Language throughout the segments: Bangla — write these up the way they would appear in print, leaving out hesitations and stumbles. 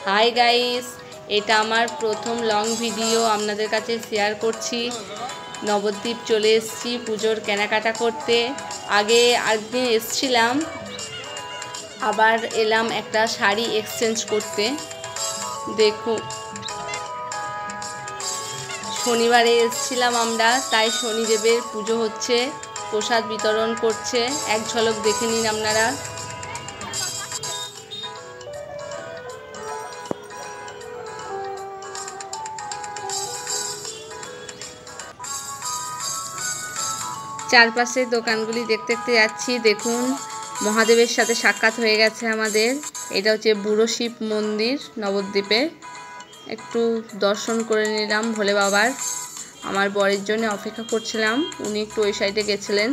হাই গাইস, এটা আমার প্রথম লং ভিডিও আপনাদের কাছে শেয়ার করছি। নবদ্বীপ চলে এসেছি পুজোর কেনাকাটা করতে। আগে একদিন এসছিলাম, আবার এলাম একটা শাড়ি এক্সচেঞ্জ করতে। দেখুন, শনিবারে এসছিলাম আমরা, তাই শনিদেবের পুজো হচ্ছে, প্রসাদ বিতরণ করছে। এক ঝলক দেখে নিন আপনারা। চারপাশের দোকানগুলি দেখতে দেখতে যাচ্ছি। দেখুন, মহাদেবের সাথে সাক্ষাৎ হয়ে গেছে আমাদের। এটা হচ্ছে বুড়ো শিব মন্দির নবদ্বীপে। একটু দর্শন করে নিলাম ভোলে বাবার। আমার বরের জন্য অপেক্ষা করছিলাম, উনি একটু ওই সাইডে গেছিলেন।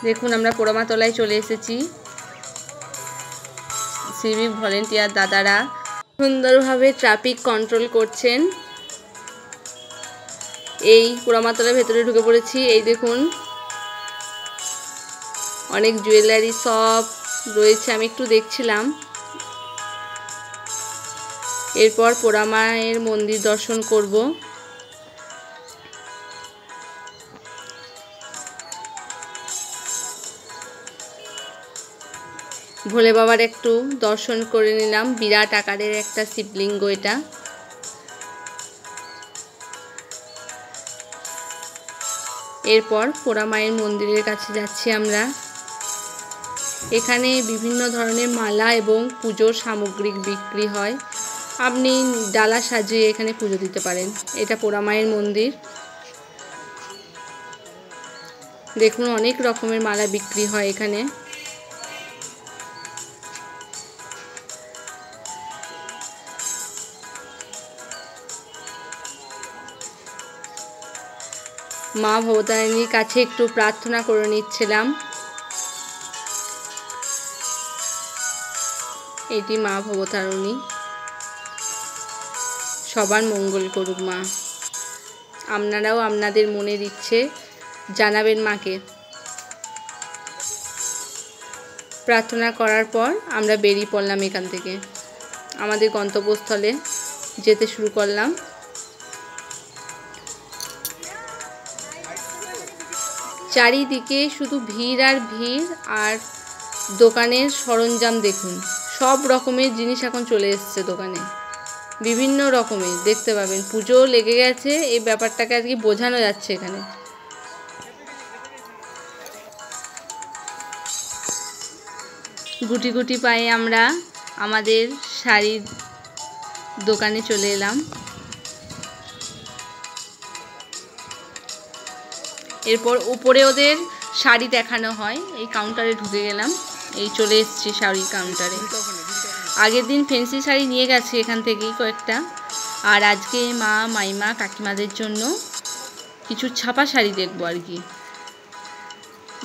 দেখুন, আমরা পোড়ামাতলায় চলে এসেছি। সিভিক ভলেন্টিয়ার দাদারা সুন্দরভাবে ট্রাফিক কন্ট্রোল করছেন। এই পোড়ামাতলার ভেতরে ঢুকে পড়েছি। এই দেখুন, অনেক জুয়েলারি শপ রয়েছে, আমি একটু দেখছিলাম। এরপর পোড়ামায়ের মন্দির দর্শন করব। ভোলে বাবার একটু দর্শন করে নিলাম। বিরাট আকারের একটা শিবলিঙ্গ এটা। এরপর পোড়ামায়ের মন্দিরের কাছে যাচ্ছি আমরা। এখানে বিভিন্ন ধরনের মালা এবং পুজোর সামগ্রিক বিক্রি হয়। আপনি ডালা সাজিয়ে এখানে পুজো দিতে পারেন। এটা পোড়ামায়ের মন্দির। দেখুন, অনেক রকমের মালা বিক্রি হয় এখানে। মা ভবতারিণীর কাছে একটু প্রার্থনা করে নিচ্ছিলাম। এটি মা ভবতারিণী, সবার মঙ্গল করুক মা। আপনারাও আপনাদের মনের ইচ্ছে জানাবেন মাকে। প্রার্থনা করার পর আমরা বেরিয়ে পড়লাম এখান থেকে, আমাদের গন্তব্যস্থলে যেতে শুরু করলাম। চারিদিকে শুধু ভিড় আর ভিড়, আর দোকানের সরঞ্জাম দেখুন, সব রকমের জিনিস এখন চলে এসছে দোকানে। বিভিন্ন রকমের দেখতে পাবেন। পুজো লেগে গেছে, এই ব্যাপারটাকে আজকে বোঝানো যাচ্ছে এখানে। গুটি গুটি পায়ে আমরা আমাদের শাড়ির দোকানে চলে এলাম। এরপর উপরে ওদের শাড়ি দেখানো হয়। এই কাউন্টারে ঢুকে গেলাম। এই চলে এসেছি শাড়ি কাউন্টারে। আগের দিন ফ্যান্সি শাড়ি নিয়ে গেছে এখান থেকেই কয়েকটা, আর আজকে মা মাইমা কাকিমাদের জন্য কিছু ছাপা শাড়ি দেখবো আর কি।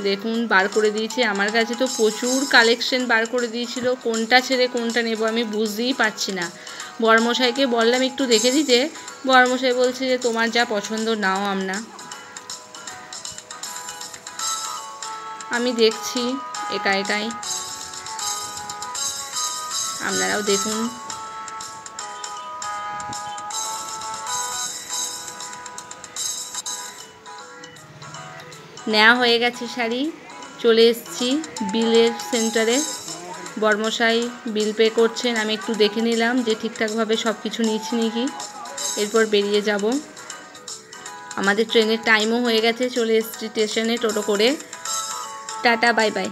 দেখুন, বার করে দিয়েছে। আমার কাছে তো প্রচুর কালেকশন বার করে দিয়েছিল, কোনটা ছেড়ে কোনটা নেব আমি বুঝতেই পারছি না। বড়মশাইকে বললাম একটু দেখে দিতে, বড়মশাই বলছে যে তোমার যা পছন্দ নাও। আমি দেখছি একা একাই, আপনারাও দেখুন। নেওয়া হয়ে গেছে শাড়ি, চলে এসেছি বিলের সেন্টারে। বড়মশাই বিল পে করছেন, আমি একটু দেখে নিলাম যে ঠিকঠাকভাবে সব কিছু নিচ্ছি নাকি। এরপর বেরিয়ে যাব। আমাদের ট্রেনের টাইমও হয়ে গেছে, চলে এসেছি স্টেশনে টোটো করে। Tata, bye bye.